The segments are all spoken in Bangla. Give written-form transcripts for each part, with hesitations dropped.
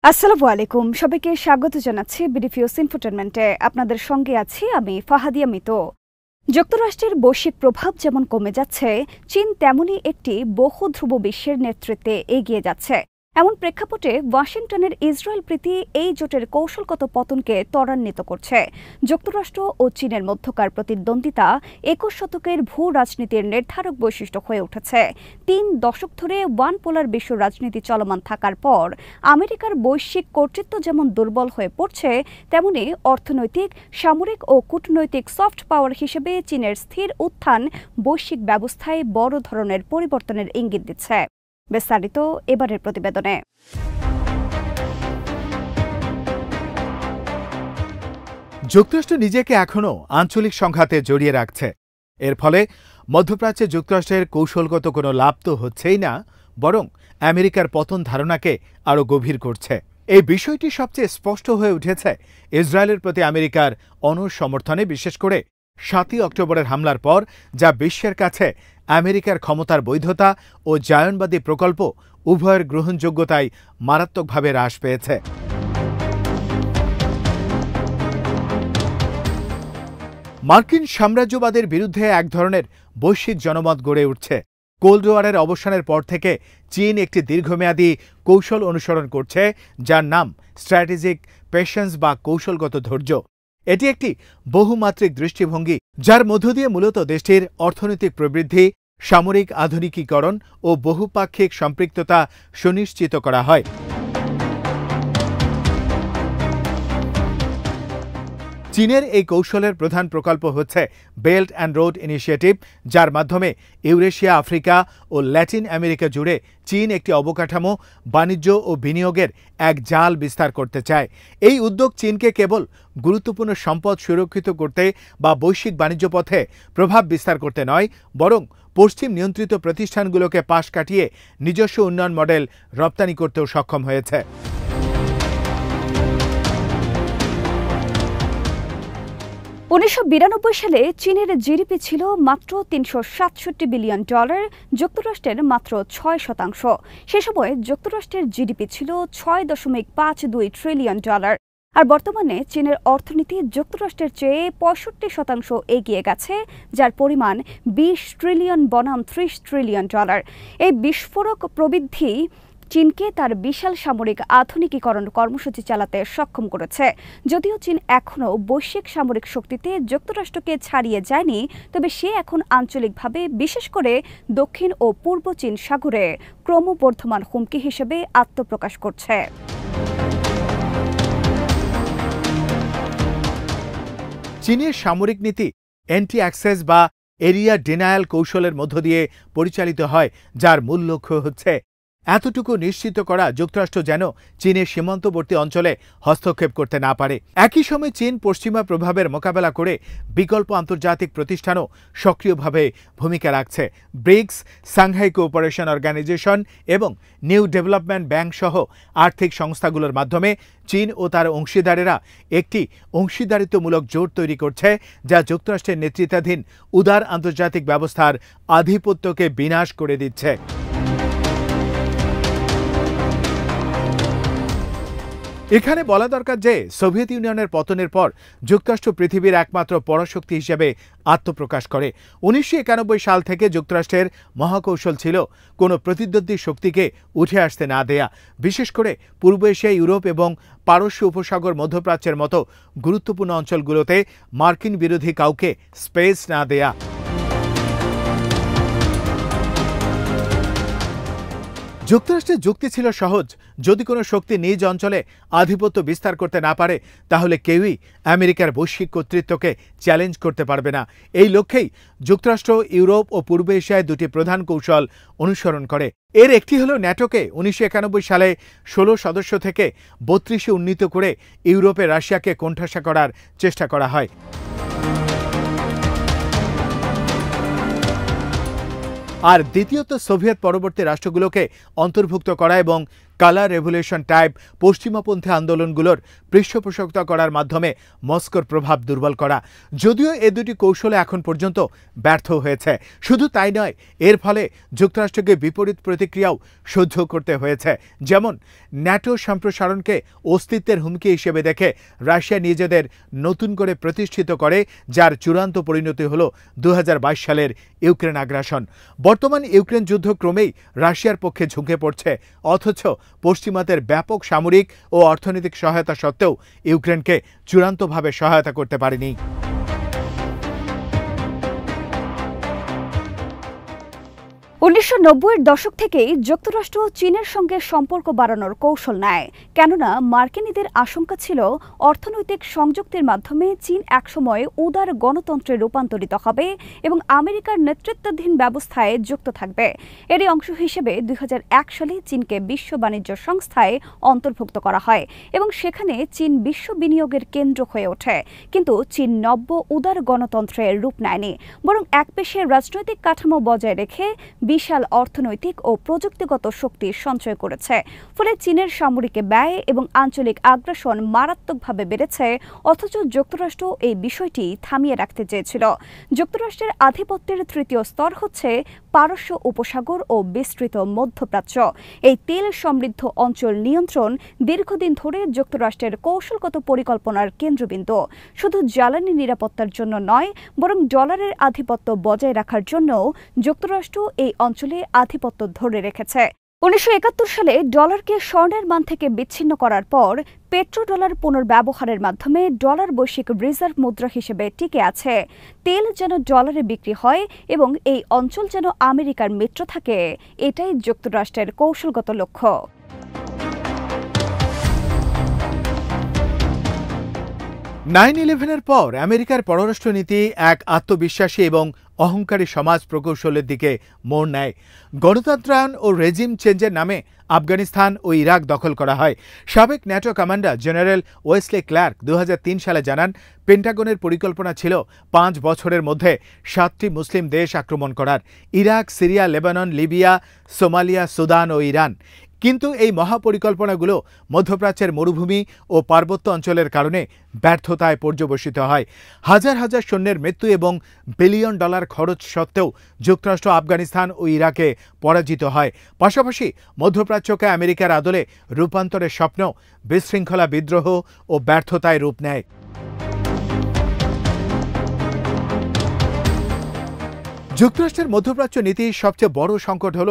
আসসালামু আলাইকুম, সবাইকে স্বাগত জানাচ্ছি বিডিফিউজ ইনফোটেনমেন্টে। আপনাদের সঙ্গে আছি আমি ফাহাদিয়া মিতু। যুক্তরাষ্ট্রের বৈশ্বিক প্রভাব যেমন কমে যাচ্ছে, চীন তেমনই একটি বহুধ্রুব বিশ্বের নেতৃত্বে এগিয়ে যাচ্ছে। এমন প্রেক্ষাপটে ওয়াশিংটনের ইসরায়েল প্রীতি এই জোটের কৌশলগত পতনকে ত্বরান্বিত করছে। যুক্তরাষ্ট্র ও চীনের মধ্যকার প্রতিদ্বন্দ্বিতা ২১ শতকের ভূ রাজনীতির নির্ধারক বৈশিষ্ট্য হয়ে উঠেছে। ৩ দশক ধরে ওয়ান পোলার বিশ্ব রাজনীতি চলমান থাকার পর আমেরিকার বৈশ্বিক কর্তৃত্ব যেমন দুর্বল হয়ে পড়ছে, তেমনি অর্থনৈতিক, সামরিক ও কূটনৈতিক সফট পাওয়ার হিসেবে চীনের স্থির উত্থান বৈশ্বিক ব্যবস্থায় বড় ধরনের পরিবর্তনের ইঙ্গিত দিচ্ছে। বিস্তারিত এবারের প্রতিবেদনে। যুক্তরাষ্ট্র নিজেকে এখনও আঞ্চলিক সংঘাতে জড়িয়ে রাখছে। এর ফলে মধ্যপ্রাচ্যে যুক্তরাষ্ট্রের কৌশলগত কোনো লাভ তো হচ্ছেই না, বরং আমেরিকার পতন ধারণাকে আরও গভীর করছে। এই বিষয়টি সবচেয়ে স্পষ্ট হয়ে উঠেছে ইসরায়েলের প্রতি আমেরিকার অনসমর্থনে, বিশেষ করে ৭ই অক্টোবরের হামলার পর, যা বিশ্বের কাছে আমেরিকার ক্ষমতার বৈধতা ও জায়নবাদী প্রকল্প উভয়ের গ্রহণযোগ্যতায় মারাত্মকভাবে হ্রাস পেয়েছে। মার্কিন সাম্রাজ্যবাদের বিরুদ্ধে এক ধরনের বৈশ্বিক জনমত গড়ে উঠছে। কোল্ড ওয়ারের অবসানের পর থেকে চীন একটি দীর্ঘমেয়াদী কৌশল অনুসরণ করছে, যার নাম স্ট্র্যাটেজিক পেশেন্স বা কৌশলগত ধৈর্য। এটি একটি বহুমাত্রিক দৃষ্টিভঙ্গি, যার মধ্য দিয়ে মূলত দেশটির অর্থনৈতিক প্রবৃদ্ধি, সামরিক আধুনিকীকরণ ও বহুপাক্ষিক সম্পৃক্ততা সুনিশ্চিত করা হয়। চীনের এই কৌশলের প্রধান প্রকল্প হচ্ছে বেল্ট অ্যান্ড রোড ইনিশিয়েটিভ, যার মাধ্যমে ইউরেশিয়া, আফ্রিকা ও ল্যাটিন আমেরিকা জুড়ে চীন একটি অবকাঠামো, বাণিজ্য ও বিনিয়োগের এক জাল বিস্তার করতে চায়। এই উদ্যোগ চীনকে কেবল গুরুত্বপূর্ণ সম্পদ সুরক্ষিত করতে বা বৈশ্বিক বাণিজ্য পথে প্রভাব বিস্তার করতে নয়, বরং পশ্চিম নিয়ন্ত্রিত প্রতিষ্ঠানগুলোকে পাশ কাটিয়ে নিজস্ব উন্নয়ন মডেল রপ্তানি করতেও সক্ষম হয়েছে। $1992 সালে চীনের জিডিপি ছিল মাত্র $367 বিলিয়ন, যুক্তরাষ্ট্রের মাত্র 6%। সে সময় যুক্তরাষ্ট্রের জিডিপি ছিল $6.52 ট্রিলিয়ন। আর বর্তমানে চীনের অর্থনীতি যুক্তরাষ্ট্রের চেয়ে 65% এগিয়ে গেছে, যার পরিমাণ 20 ট্রিলিয়ন বনাম $30 ট্রিলিয়ন। এই বিস্ফোরক প্রবৃদ্ধি চীনকে তার বিশাল সামরিক আধুনিকীকরণ কর্মসূচি চালাতে সক্ষম করেছে। যদিও চীন এখনও বৈশ্বিক সামরিক শক্তিতে যুক্তরাষ্ট্রকে ছাড়িয়ে যায়নি, তবে সে এখন আঞ্চলিকভাবে, বিশেষ করে দক্ষিণ ও পূর্ব চীন সাগরে ক্রমবর্ধমান হুমকি হিসেবে আত্মপ্রকাশ করছে। চীনের সামরিক নীতি অ্যান্টি অ্যাক্সেস বা এরিয়া ডিনায়াল কৌশলের মধ্য দিয়ে পরিচালিত হয়, যার মূল লক্ষ্য হচ্ছে এতটুকু নিশ্চিত করা যুক্তরাষ্ট্র যেন চীনের সীমান্তবর্তী অঞ্চলে হস্তক্ষেপ করতে না পারে। একই সময় চীন পশ্চিমা প্রভাবের মোকাবেলা করে বিকল্প আন্তর্জাতিক প্রতিষ্ঠানও সক্রিয়ভাবে ভূমিকা রাখছে। ব্রিক্স, সাংহাই কোঅপারেশন অর্গানাইজেশন এবং নিউ ডেভেলপমেন্ট ব্যাংক সহ আর্থিক সংস্থাগুলোর মাধ্যমে চীন ও তার অংশীদারেরা একটি অংশীদারিত্বমূলক জোট তৈরি করছে, যা যুক্তরাষ্ট্রের নেতৃত্বাধীন উদার আন্তর্জাতিক ব্যবস্থার আধিপত্যকে বিনাশ করে দিচ্ছে। এখানে বলা দরকার যে সোভিয়েত ইউনিয়নের পতনের পর যুক্তরাষ্ট্র পৃথিবীর একমাত্র পরাশক্তি হিসেবে আত্মপ্রকাশ করে। 1991 সাল থেকে যুক্তরাষ্ট্রের মহাকৌশল ছিল কোনো প্রতিদ্বন্দ্বী শক্তিকে উঠে আসতে না দেয়া, বিশেষ করে পূর্ব এশিয়া, ইউরোপ এবং পারস্য উপসাগর, মধ্যপ্রাচ্যের মতো গুরুত্বপূর্ণ অঞ্চলগুলোতে মার্কিন বিরোধী কাউকে স্পেস না দেয়া। যুক্তরাষ্ট্রের যুক্তি ছিল সহজ: যদি কোনো শক্তি নিজ অঞ্চলে আধিপত্য বিস্তার করতে না পারে, তাহলে কেউই আমেরিকার বৈশ্বিক কর্তৃত্বকে চ্যালেঞ্জ করতে পারবে না। এই লক্ষ্যেই যুক্তরাষ্ট্র ইউরোপ ও পূর্ব এশিয়ায় দুটি প্রধান কৌশল অনুসরণ করে। এর একটি হল ন্যাটোকে 1991 সালে 16 সদস্য থেকে 32-এ উন্নীত করে ইউরোপে রাশিয়াকে কোণঠাসা করার চেষ্টা করা হয়। আর দ্বিতীয়ত সোভিয়েত পরবর্তী রাষ্ট্রগুলোকে অন্তর্ভুক্ত করা এবং কালার রেভলিউশন টাইপ পশ্চিমাপন্থী আন্দোলনগুলোর পৃষ্ঠপোষকতা করার মাধ্যমে মস্কোর প্রভাব দুর্বল করা। যদিও এ দুটি কৌশলে এখন পর্যন্ত ব্যর্থ হয়েছে। শুধু তাই নয়, এর ফলে যুক্তরাষ্ট্রকে বিপরীত প্রতিক্রিয়াও সহ্য করতে হয়েছে। যেমন ন্যাটো সম্প্রসারণকে অস্তিত্বের হুমকি হিসেবে দেখে রাশিয়া নিজেদের নতুন করে প্রতিষ্ঠিত করে, যার চূড়ান্ত পরিণতি হল 2022 সালের ইউক্রেন আগ্রাসন। বর্তমান ইউক্রেন যুদ্ধ ক্রমেই রাশিয়ার পক্ষে ঝুঁকে পড়ছে, অথচ পশ্চিমাদের ব্যাপক সামরিক ও অর্থনৈতিক সহায়তা সত্ত্বেও ইউক্রেনকে চূড়ান্তভাবে সহায়তা করতে পারেনি। 1990-এর দশক থেকেই যুক্তরাষ্ট্র চীনের সঙ্গে সম্পর্ক বাড়ানোর কৌশল নেয়, কেননা মার্কিনীদের আশঙ্কা ছিল অর্থনৈতিক সংযুক্তির মাধ্যমে চীন একসময় উদার গণতন্ত্রে রূপান্তরিত হবে এবং আমেরিকার নেতৃত্বাধীন ব্যবস্থায় যুক্ত থাকবে। এরই অংশ হিসেবে 2001 সালে চীনকে বিশ্ব বাণিজ্য সংস্থায় অন্তর্ভুক্ত করা হয় এবং সেখানে চীন বিশ্ব বিনিয়োগের কেন্দ্র হয়ে ওঠে। কিন্তু চীন নব্য উদার গণতন্ত্রের রূপ নেয়নি, বরং একপেশে রাজনৈতিক কাঠামো বজায় রেখে বিশাল অর্থনৈতিক ও প্রযুক্তিগত শক্তি সঞ্চয় করেছে। ফলে চীনের সামরিক ব্যয় এবং আঞ্চলিক আগ্রাসন মারাত্মকভাবে বেড়েছে, অথচ যুক্তরাষ্ট্র এই বিষয়টি থামিয়ে রাখতে চেয়েছিল। যুক্তরাষ্ট্রের আধিপত্যের তৃতীয় স্তর হচ্ছে পারস্য উপসাগর ও বিস্তৃত মধ্যপ্রাচ্য। এই তেল সমৃদ্ধ অঞ্চল নিয়ন্ত্রণ দীর্ঘদিন ধরে যুক্তরাষ্ট্রের কৌশলগত পরিকল্পনার কেন্দ্রবিন্দু। শুধু জ্বালানি নিরাপত্তার জন্য নয়, বরং ডলারের আধিপত্য বজায় রাখার জন্যও যুক্তরাষ্ট্র এই অঞ্চলে আধিপত্য ধরে রেখেছে। 1971 সালে ডলারকে স্বর্ণের মান থেকে বিচ্ছিন্ন করার পর পেট্রোডলার পুনর্ব্যবহারের মাধ্যমে ডলার বৈশ্বিক রিজার্ভ মুদ্রা হিসেবে টিকে আছে। তেল যেন ডলারে বিক্রি হয় এবং এই অঞ্চল যেন আমেরিকার মিত্র থাকে, এটাই যুক্তরাষ্ট্রের কৌশলগত লক্ষ্য। 9/11-এর পর আমেরিকার পররাষ্ট্রনীতি এক আত্মবিশ্বাসী এবং অহংকারী সমাজ প্রকৌশলের দিকে মোড় নেয়। গণতন্ত্রায়ন ও রেজিম চেঞ্জের নামে আফগানিস্তান ও ইরাক দখল করা হয়। সাবেক NATO commander general Wesley Clark 2003 সালে জানান, পেন্টাগনের পরিকল্পনা ছিল 5 বছরের মধ্যে 7টি মুসলিম দেশ আক্রমণ করার: Iraq, Syria, Lebanon, Libya, Somalia, Sudan ও ইরান। কিন্তু এই মহাপরিকল্পনাগুলো মধ্যপ্রাচ্যের মরুভূমি ও পার্বত্য অঞ্চলের কারণে ব্যর্থতায় পর্যবসিত হয়। হাজার হাজার সৈন্যের মৃত্যু এবং বিলিয়ন ডলার খরচ সত্ত্বেও যুক্তরাষ্ট্র আফগানিস্তান ও ইরাকে পরাজিত হয়। পাশাপাশি মধ্যপ্রাচ্যকে আমেরিকার আদলে রূপান্তরের স্বপ্ন বিশৃঙ্খলা, বিদ্রোহ ও ব্যর্থতায় রূপ নেয়। যুক্তরাষ্ট্রের মধ্যপ্রাচ্য নীতির সবচেয়ে বড় সংকট হল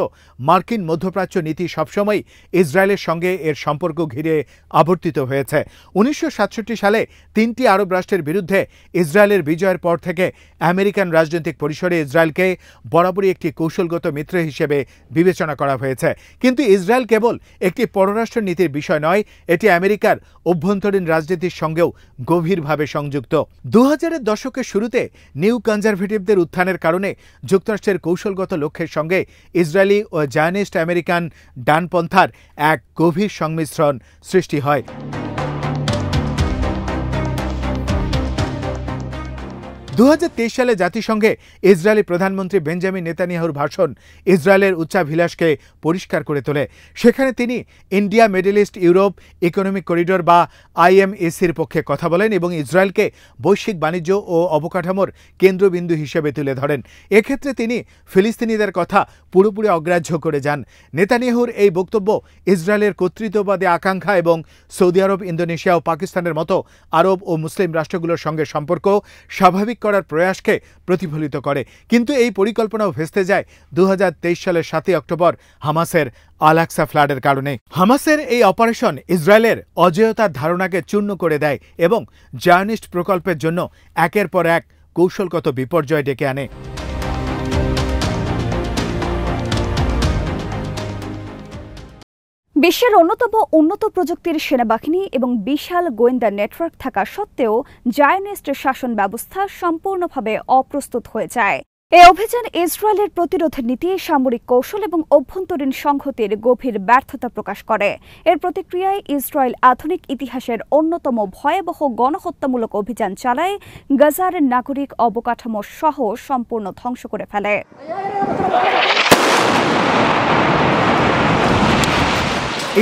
মার্কিন মধ্যপ্রাচ্য নীতি সবসময় ইসরায়েলের সঙ্গে এর সম্পর্ক ঘিরে আবর্তিত হয়েছে। 1967 সালে 3টি আরব রাষ্ট্রের বিরুদ্ধে ইসরায়েলের বিজয়ের পর থেকে আমেরিকান রাজনৈতিক পরিসরে ইসরায়েলকে বরাবরই একটি কৌশলগত মিত্র হিসেবে বিবেচনা করা হয়েছে। কিন্তু ইসরায়েল কেবল একটি পররাষ্ট্র নীতির বিষয় নয়, এটি আমেরিকার অভ্যন্তরীণ রাজনীতির সঙ্গেও গভীরভাবে সংযুক্ত। 2000-এর দশকের শুরুতে নিউ কনজারভেটিভদের উত্থানের কারণে যুক্তরাষ্ট্রের কৌশলগত লক্ষ্যের সঙ্গে ইসরায়েলি ও জায়নিস্ট আমেরিকান ডানপন্থার এক গভীর সংমিশ্রণ সৃষ্টি হয়। 2023 সালে জাতিসংঘে ইসরায়েলি প্রধানমন্ত্রী বেঞ্জামিন নেতানিয়াহুর ভাষণ ইসরায়েলের উচ্চাভিলাষকে পরিষ্কার করে তোলে। সেখানে তিনি India, middle east, Europe economic corridor বা IMECর পক্ষে কথা বলেন এবং ইসরায়েলকে বৈশ্বিক বাণিজ্য ও অবকাঠামোর কেন্দ্রবিন্দু হিসেবে তুলে ধরেন। এক্ষেত্রে তিনি ফিলিস্তিনিদের কথা পুরোপুরি অগ্রাহ্য করে যান। নেতানিয়াহুর এই বক্তব্য ইসরায়েলের কর্তৃত্ববাদী আকাঙ্ক্ষা এবং সৌদি আরব, ইন্দোনেশিয়া ও পাকিস্তানের মতো আরব ও মুসলিম রাষ্ট্রগুলোর সঙ্গে সম্পর্ক স্বাভাবিক করার প্রয়াসকে প্রতিফলিত করে। কিন্তু এই পরিকল্পনাও ভেস্তে যায় 2023 সালের 7 অক্টোবর হামাসের আল-আকসা ফ্লাডের কারণে। হামাসের এই অপারেশন ইসরায়েলের অজেয়তার ধারণাকে চূর্ণ করে দেয় এবং জায়নিস্ট প্রকল্পের জন্য একের পর এক কৌশলগত বিপর্যয় ডেকে আনে। বিশ্বের অন্যতম উন্নত প্রযুক্তির সেনাবাহিনী এবং বিশাল গোয়েন্দা নেটওয়ার্ক থাকা সত্ত্বেও জায়নিস্ট শাসন ব্যবস্থা সম্পূর্ণভাবে অপ্রস্তুত হয়ে যায়। এই অভিযান ইসরায়েলের প্রতিরোধ নীতি, সামরিক কৌশল এবং অভ্যন্তরীণ সংহতির গভীর ব্যর্থতা প্রকাশ করে। এর প্রতিক্রিয়ায় ইসরায়েল আধুনিক ইতিহাসের অন্যতম ভয়াবহ গণহত্যামূলক অভিযান চালায়, গাজার নাগরিক অবকাঠামো সহ সম্পূর্ণ ধ্বংস করে ফেলে।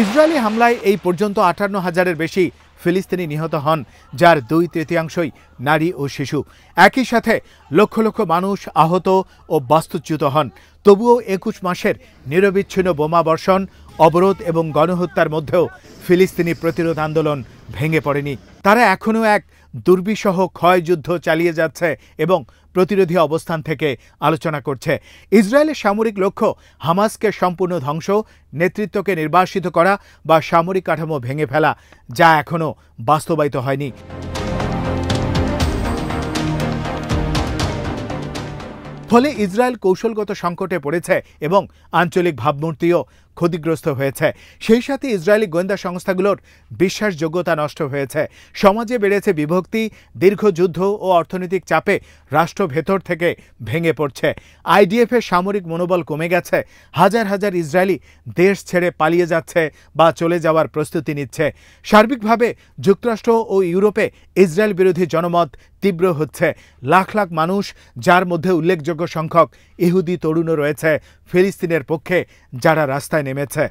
ইসরায়েলি হামলায় এই পর্যন্ত 58,000-এর বেশি ফিলিস্তিনি নিহত হন, যার 2/3 নারী ও শিশু। একই সাথে লক্ষ লক্ষ মানুষ আহত ও বাস্তুচ্যুত হন। তবুও 21 মাসের নিরবিচ্ছিন্ন বোমাবর্ষণ, অবরোধ এবং গণহত্যার মধ্যেও ফিলিস্তিনি প্রতিরোধ আন্দোলন ভেঙে পড়েনি। তারা এখনও এক দুর্বিষহ ক্ষয়যুদ্ধ চালিয়ে যাচ্ছে এবং প্রতিরোধী অবস্থান থেকে আলোচনা করছে। ইসরায়েলের সামরিক লক্ষ্য হামাসকে সম্পূর্ণ ধ্বংস, নেতৃত্বকে নির্বাসিত করা বা সামরিক কাঠামো ভেঙে ফেলা, যা এখনও বাস্তবায়িত হয়নি। ফলে ইসরায়েল কৌশলগত সংকটে পড়েছে এবং আঞ্চলিক ভাবমূর্তিও ক্ষতিগ্রস্ত হয়েছে। সেই সাথে ইসরায়েলি গোয়েন্দা সংস্থাগুলোর বিশ্বাসযোগ্যতা নষ্ট হয়েছে। সমাজে বেড়েছে বিভক্তি, দীর্ঘ যুদ্ধ ও অর্থনৈতিক চাপে রাষ্ট্র ভেতর থেকে ভেঙে পড়ছে। আইডিএফের সামরিক মনোবল কমে গেছে। হাজার হাজার ইসরায়েলি দেশ ছেড়ে পালিয়ে যাচ্ছে বা চলে যাওয়ার প্রস্তুতি নিচ্ছে। সার্বিকভাবে যুক্তরাষ্ট্র ও ইউরোপে ইসরায়েল বিরোধী জনমত তীব্র হচ্ছে। লাখ লাখ মানুষ, যার মধ্যে উল্লেখযোগ্য সংখ্যক ইহুদি তরুণও রয়েছে, ফিলিস্তিনের পক্ষে, যারা রাস্তায় নেমেছে।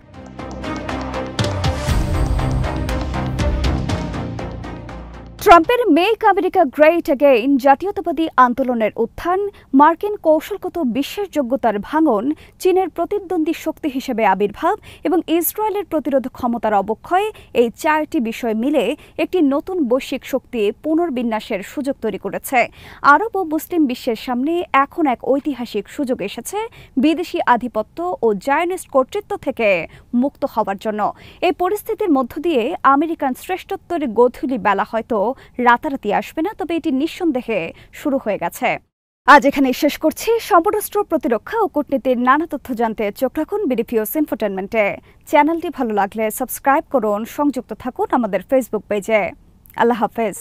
ট্রাম্পের মেক আমেরিকা গ্রেট অ্যাগেইন জাতীয়তাবাদী আন্দোলনের উত্থান, মার্কিন কৌশলগত বিশ্বাসযোগ্যতার ভাঙন, চীনের প্রতিদ্বন্দ্বী শক্তি হিসেবে আবির্ভাব এবং ইসরায়েলের প্রতিরোধ ক্ষমতার অবক্ষয়, এই 4টি বিষয় মিলে একটি নতুন বৈশ্বিক শক্তি পুনর্বিন্যাসের সুযোগ তৈরি করেছে। আরব ও মুসলিম বিশ্বের সামনে এখন এক ঐতিহাসিক সুযোগ এসেছে বিদেশি আধিপত্য ও জায়নিস্ট কর্তৃত্ব থেকে মুক্ত হওয়ার জন্য। এই পরিস্থিতির মধ্য দিয়ে আমেরিকান শ্রেষ্ঠত্বের গোধূলি বেলা হয়তো রাতারাতি আসবে না, তবে এটি নিঃসন্দেহে শুরু হয়ে গেছে। আজ এখানে শেষ করছি। সমরাষ্ট্র, প্রতিরক্ষা ও কূটনীতির নানা তথ্য জানতে চোখ রাখুন বিডিপিওস ইনফোটেনমেন্টে। চ্যানেলটি ভালো লাগলে সাবস্ক্রাইব করুন, সংযুক্ত থাকুন আমাদের ফেসবুক পেজে। আল্লাহ হাফেজ।